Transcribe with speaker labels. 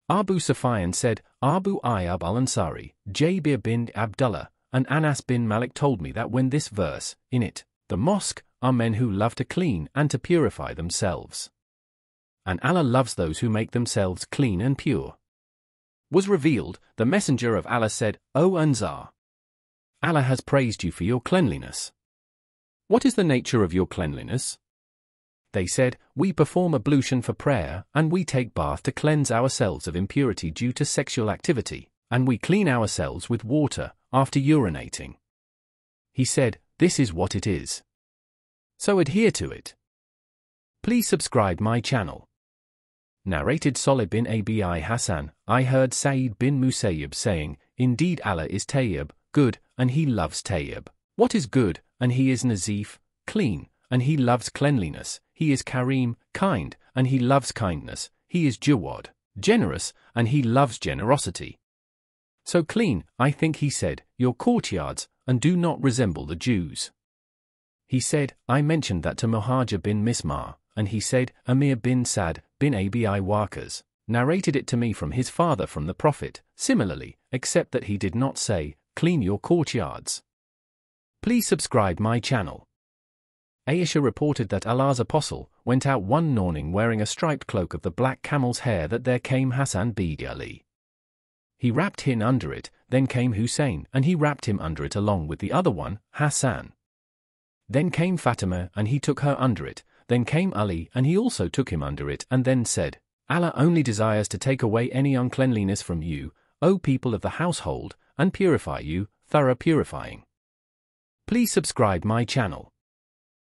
Speaker 1: Abu Sufyan said, Abu Ayyub al-Ansari, Jabir bin Abdullah, and Anas bin Malik told me that when this verse, in it, the mosque, are men who love to clean and to purify themselves. And Allah loves those who make themselves clean and pure. Was revealed, the Messenger of Allah said, O Ansar, Allah has praised you for your cleanliness. What is the nature of your cleanliness? They said, we perform ablution for prayer, and we take bath to cleanse ourselves of impurity due to sexual activity, and we clean ourselves with water after urinating. He said, this is what it is. So adhere to it. Please subscribe my channel. Narrated Salih bin Abi Hassan, I heard Sa'id bin Musayyib saying, indeed Allah is Tayyib, good, and He loves Tayyib. What is good? And He is Nazif, clean, and He loves cleanliness. He is Kareem, kind, and He loves kindness. He is Jawad, generous, and He loves generosity. So clean, I think He said, your courtyards, and do not resemble the Jews. He said, I mentioned that to Muhajir bin Mismar, and he said, Amir bin Sad bin Abi Waqas narrated it to me from his father from the Prophet, similarly, except that he did not say, clean your courtyards. Please subscribe my channel. Aisha reported that Allah's apostle went out one morning wearing a striped cloak of the black camel's hair. That there came Hassan bin Ali. He wrapped him under it, then came Hussein, and he wrapped him under it along with the other one, Hassan. Then came Fatima, and he took her under it, then came Ali, and he also took him under it, and then said, Allah only desires to take away any uncleanliness from you, O people of the household, and purify you, thorough purifying. Please subscribe my channel.